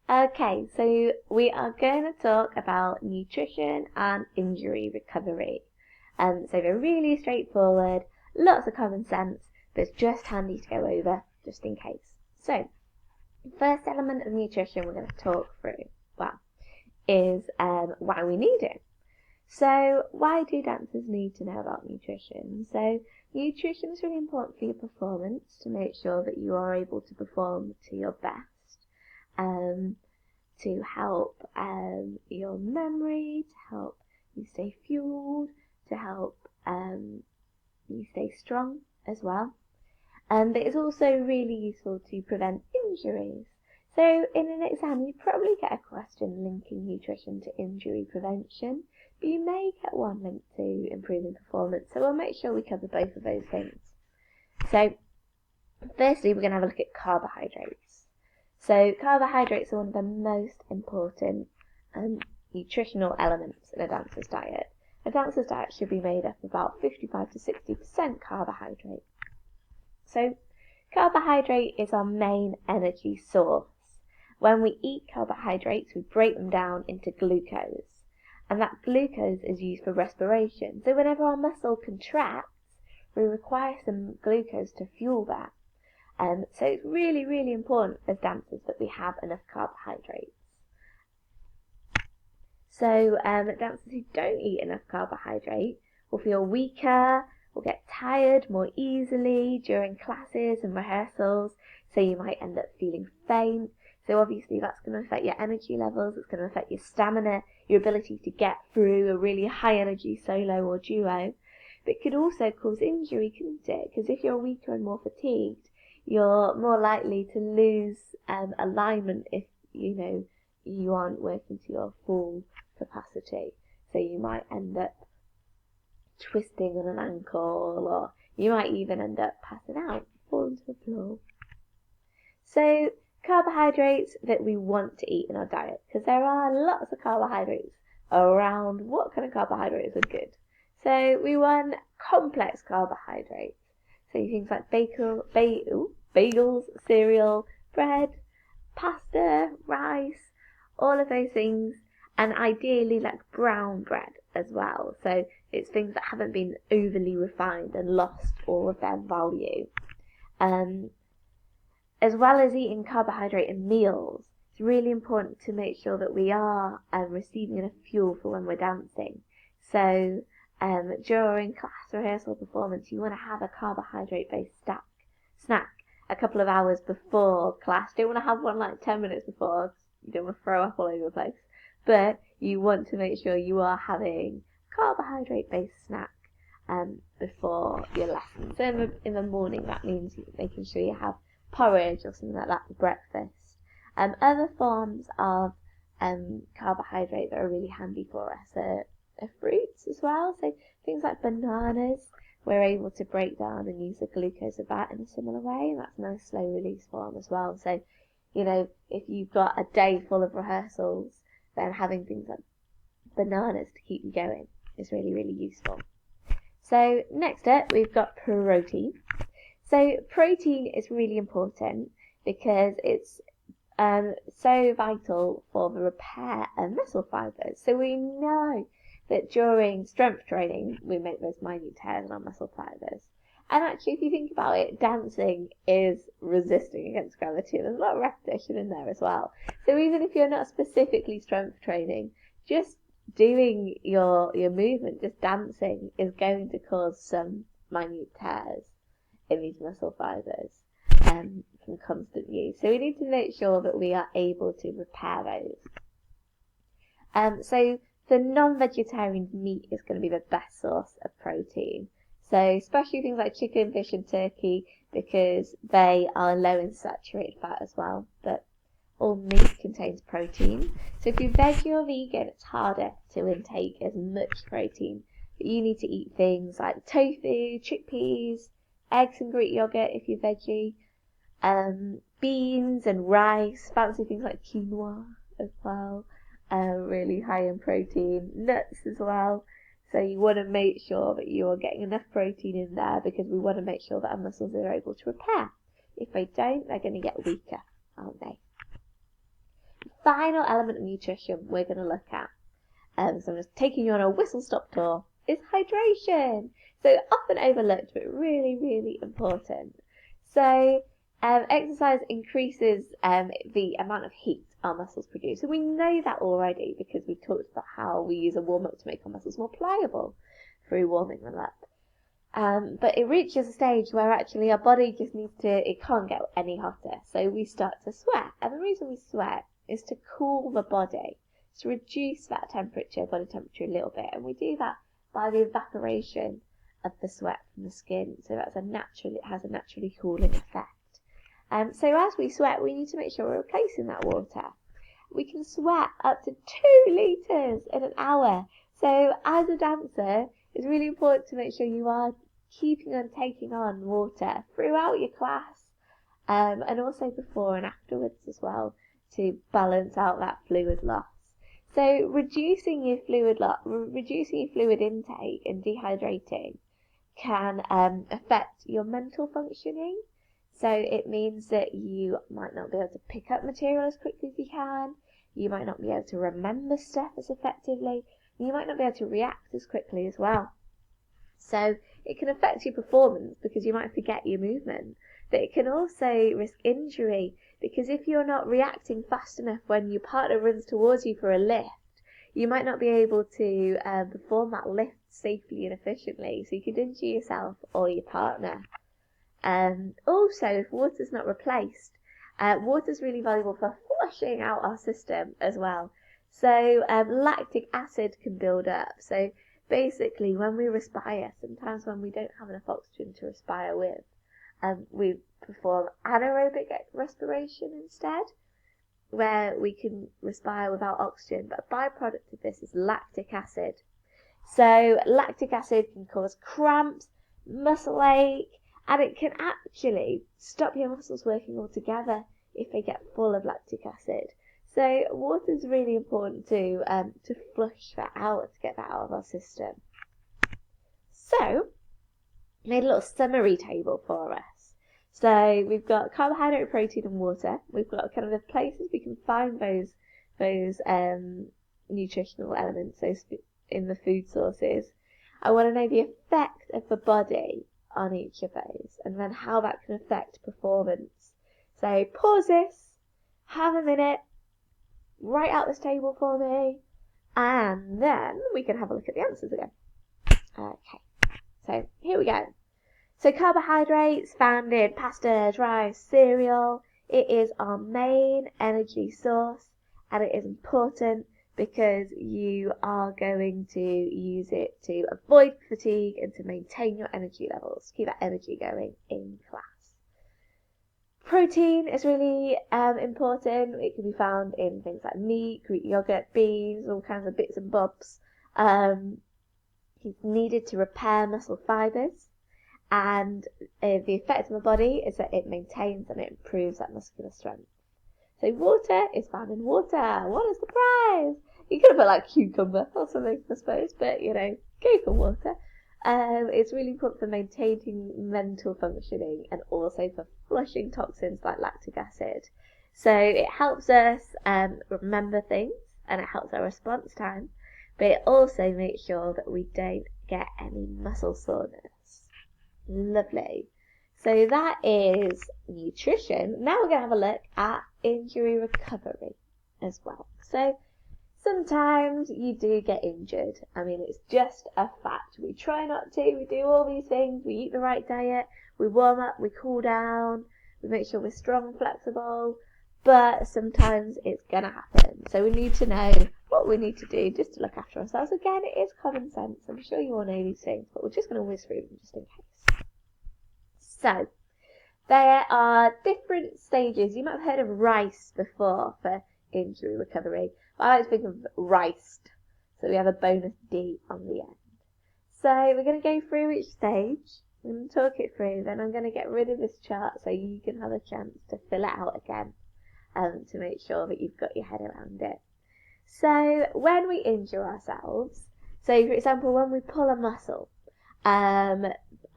Okay, so we are going to talk about nutrition and injury recovery. So they're really straightforward, lots of common sense, but it's just handy to go over just in case. So, the first element of nutrition we're going to talk through, is why we need it. So, why do dancers need to know about nutrition? So, nutrition is really important for your performance to make sure that you are able to perform to your best. To help your memory, to help you stay fueled, to help you stay strong as well. But it's also really useful to prevent injuries. So in an exam you probably get a question linking nutrition to injury prevention, but you may get one linked to improving performance, so we'll make sure we cover both of those things. So firstly we're going to have a look at carbohydrates. So carbohydrates are one of the most important nutritional elements in a dancer's diet. A dancer's diet should be made up of about 55 to 60% carbohydrate. So carbohydrate is our main energy source. When we eat carbohydrates, we break them down into glucose, and that glucose is used for respiration. So whenever our muscle contracts, we require some glucose to fuel that. So it's really, really important as dancers that we have enough carbohydrates. So dancers who don't eat enough carbohydrate will feel weaker, will get tired more easily during classes and rehearsals, so you might end up feeling faint. So obviously that's going to affect your energy levels, it's going to affect your stamina, your ability to get through a really high energy solo or duo. But it could also cause injury, couldn't it? Because if you're weaker and more fatigued, you're more likely to lose alignment if you aren't working to your full capacity. So you might end up twisting on an ankle, or you might even end up passing out, falling to the floor. So carbohydrates that we want to eat in our diet, because there are lots of carbohydrates around. What kind of carbohydrates are good? So we want complex carbohydrates. So things like bagels, cereal, bread, pasta, rice, all of those things, and ideally like brown bread as well. So it's things that haven't been overly refined and lost all of their value. As well as eating carbohydrate in meals, it's really important to make sure that we are receiving enough fuel for when we're dancing. So during class rehearsal performance, you want to have a carbohydrate-based snack a couple of hours before class. You don't want to have one like 10 minutes before, you don't want to throw up all over the place. But you want to make sure you are having carbohydrate-based snack before your lesson. So in the morning, that means making sure you have porridge or something like that for breakfast. Other forms of carbohydrate that are really handy for us are fruits as well. So things like bananas, we're able to break down and use the glucose of that in a similar way, and that's a nice slow release form as well. So, if you've got a day full of rehearsals, then having things like bananas to keep you going is really, really useful. So next up, we've got protein. So protein is really important because it's so vital for the repair of muscle fibers. So we know that during strength training, we make those minute tears in our muscle fibers. And actually, if you think about it, dancing is resisting against gravity. There's a lot of repetition in there as well. So even if you're not specifically strength training, just doing your movement, just dancing, is going to cause some minute tears in these muscle fibers from constant use. So we need to make sure that we are able to repair those. So the non-vegetarian meat is going to be the best source of protein. So especially things like chicken, fish and turkey, because they are low in saturated fat as well. But all meat contains protein. So if you're veggie or vegan, it's harder to intake as much protein. But you need to eat things like tofu, chickpeas, eggs and Greek yogurt if you're veggie, beans and rice, fancy things like quinoa as well, really high in protein, nuts as well. So you want to make sure that you are getting enough protein in there, because we want to make sure that our muscles are able to repair. If they don't, they're going to get weaker, aren't they? final element of nutrition we're going to look at, so I'm just taking you on a whistle-stop tour, is hydration. So often overlooked, but really, really important. So exercise increases the amount of heat our muscles produce. And we know that already because we've talked about how we use a warm-up to make our muscles more pliable through warming them up. But it reaches a stage where actually our body just it can't get any hotter. So we start to sweat. And the reason we sweat is to cool the body, to reduce that body temperature a little bit. And we do that by the evaporation of the sweat from the skin. So it has a naturally cooling effect. So as we sweat, we need to make sure we're replacing that water. We can sweat up to 2 litres in an hour. So as a dancer, it's really important to make sure you are keeping on taking on water throughout your class, and also before and afterwards as well, to balance out that fluid loss. So reducing your fluid intake and dehydrating can affect your mental functioning. So it means that you might not be able to pick up material as quickly as you can. You might not be able to remember stuff as effectively. You might not be able to react as quickly as well. So it can affect your performance because you might forget your movement. But it can also risk injury because if you're not reacting fast enough when your partner runs towards you for a lift, you might not be able to perform that lift safely and efficiently. So you could injure yourself or your partner. Also, if water's not replaced, water's really valuable for flushing out our system as well. So lactic acid can build up. So basically, when we respire, sometimes when we don't have enough oxygen to respire with, we perform anaerobic respiration instead, where we can respire without oxygen. But a byproduct of this is lactic acid. So lactic acid can cause cramps, muscle ache, and it can actually stop your muscles working altogether if they get full of lactic acid. So water is really important to flush that out, to get that out of our system. So I made a little summary table for us. So we've got carbohydrate, protein, and water. We've got kind of the places we can find those nutritional elements, those in the food sources. I want to know the effect of the body on each of those, and then how that can affect performance. So pause this, have a minute, write out this table for me, and then we can have a look at the answers again. Okay, so here we go. So carbohydrates found in pasta, rice, cereal. It is our main energy source, and it is important because you are going to use it to avoid fatigue and to maintain your energy levels, keep that energy going in class. Protein is really important. It can be found in things like meat, Greek yogurt, beans, all kinds of bits and bobs. It's needed to repair muscle fibres, and the effect on the body is that it maintains and it improves that muscular strength. So water is found in water. What a surprise! You could have put like cucumber or something, I suppose, but go for water. It's really important for maintaining mental functioning and also for flushing toxins like lactic acid. So it helps us remember things, and it helps our response time, but it also makes sure that we don't get any muscle soreness. Lovely. So that is nutrition. Now we're going to have a look at injury recovery as well. So sometimes you do get injured. I mean, it's just a fact. We try not to. We do all these things. We eat the right diet. We warm up. We cool down. We make sure we're strong and flexible. But sometimes it's going to happen. So we need to know what we need to do just to look after ourselves. Again, it is common sense. I'm sure you all know these things, but we're just going to whiz through them just in case. So there are different stages. You might have heard of RICE before for injury recovery. I like to think of RICE, so we have a bonus D on the end. So we're going to go through each stage. I'm going to talk it through, then I'm going to get rid of this chart so you can have a chance to fill it out again, to make sure that you've got your head around it. So when we injure ourselves, so for example when we pull a muscle,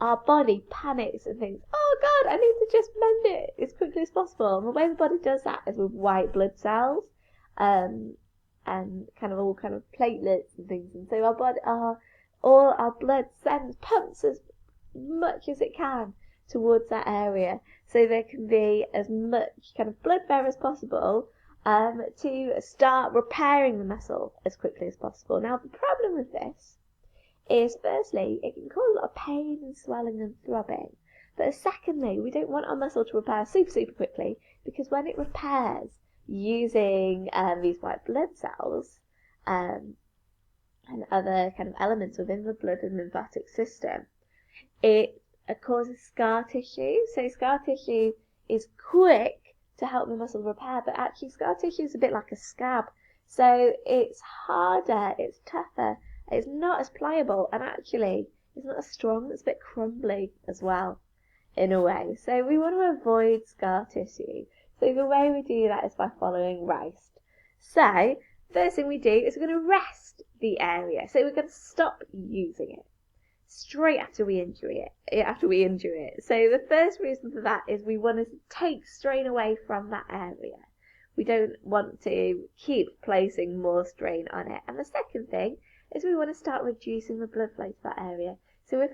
our body panics and thinks, oh God, I need to just mend it as quickly as possible. And the way the body does that is with white blood cells. and kind of all kind of platelets and things. And so our body, all our blood pumps as much as it can towards that area, so there can be as much kind of blood flow as possible to start repairing the muscle as quickly as possible. Now, the problem with this is, firstly, it can cause a lot of pain and swelling and throbbing. But secondly, we don't want our muscle to repair super quickly, because when it repairs using these white blood cells and other kind of elements within the blood and lymphatic system, it causes scar tissue. So scar tissue is quick to help the muscle repair, but actually scar tissue is a bit like a scab. So it's harder, it's tougher, it's not as pliable, and actually it's not as strong, it's a bit crumbly as well, in a way. So we want to avoid scar tissue. So the way we do that is by following RICE. So first thing we do is we're going to rest the area. So we're going to stop using it straight after we injure it. So the first reason for that is we want to take strain away from that area. We don't want to keep placing more strain on it. And the second thing is we want to start reducing the blood flow to that area. So if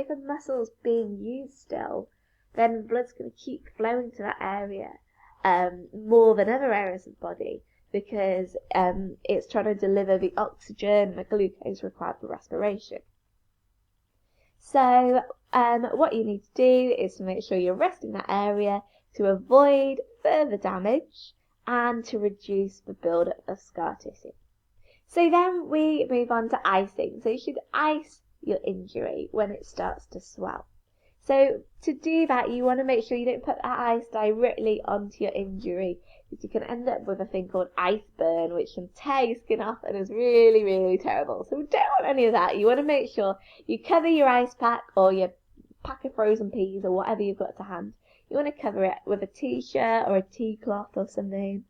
a muscle's being used still, then the blood's going to keep flowing to that area more than other areas of the body, because it's trying to deliver the oxygen, the glucose required for respiration. So what you need to do is to make sure you're resting that area to avoid further damage and to reduce the build-up of scar tissue. So then we move on to icing. So you should ice your injury when it starts to swell. So to do that, you want to make sure you don't put that ice directly onto your injury, because you can end up with a thing called ice burn, which can tear your skin off and is really, really terrible. So we don't want any of that. You want to make sure you cover your ice pack or your pack of frozen peas or whatever you've got to hand. You want to cover it with a t-shirt or a tea cloth or something,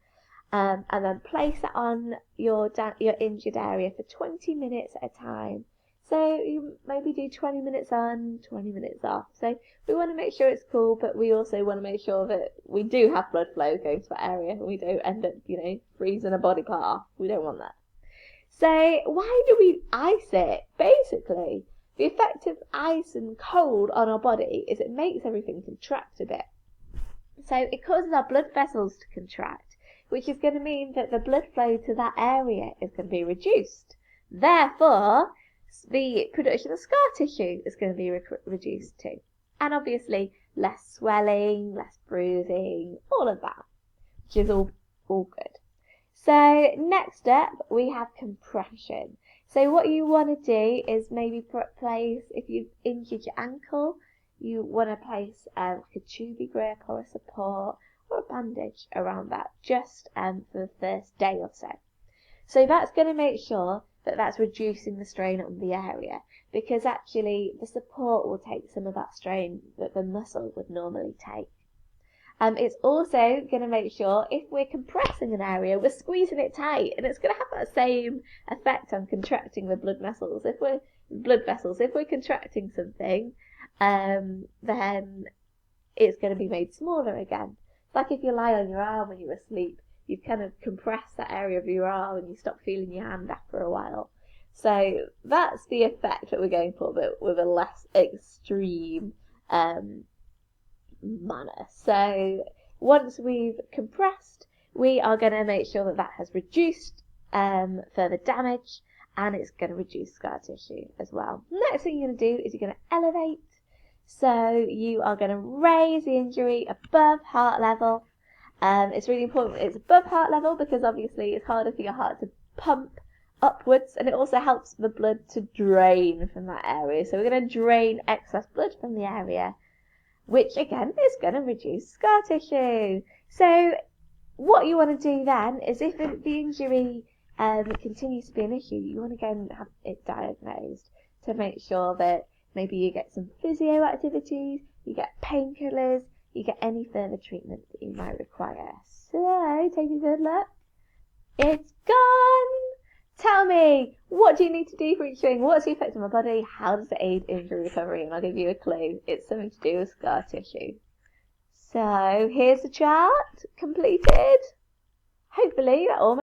and then place it on your injured area for 20 minutes at a time. So you maybe do 20 minutes on, 20 minutes off. So we want to make sure it's cool, but we also want to make sure that we do have blood flow going to that area, and we don't end up, freezing a body part off. We don't want that. So why do we ice it? Basically, the effect of ice and cold on our body is it makes everything contract a bit. So it causes our blood vessels to contract, which is going to mean that the blood flow to that area is going to be reduced. Therefore, the production of scar tissue is going to be reduced too. And obviously, less swelling, less bruising, all of that, which is all good. So next up, we have compression. So what you want to do is maybe place, if you've injured your ankle, you want to place like a tubey grip or a support or a bandage around that, just for the first day or so. So that's going to make sure that that's reducing the strain on the area, because actually the support will take some of that strain that the muscle would normally take. It's also going to make sure if we're compressing an area, we're squeezing it tight, and it's going to have that same effect on contracting the blood vessels. If we're contracting something, then it's going to be made smaller again. It's like if you lie on your arm when you're asleep, you've kind of compressed that area of your arm and you stop feeling your hand after a while. So that's the effect that we're going for, but with a less extreme manner. So once we've compressed, we are going to make sure that that has reduced further damage, and it's going to reduce scar tissue as well. Next thing you're going to do is you're going to elevate. So you are going to raise the injury above heart level. It's really important it's above heart level, because obviously it's harder for your heart to pump upwards, and it also helps the blood to drain from that area. So we're going to drain excess blood from the area, which again is going to reduce scar tissue. So what you want to do then is, if the injury continues to be an issue, you want to go and have it diagnosed to make sure that maybe you get some physio activities, you get painkillers, you get any further treatment that you might require. So take a good look. It's gone! Tell me, what do you need to do for each thing? What's the effect on my body? How does it aid injury recovery? And I'll give you a clue. It's something to do with scar tissue. So here's the chart completed. Hopefully that all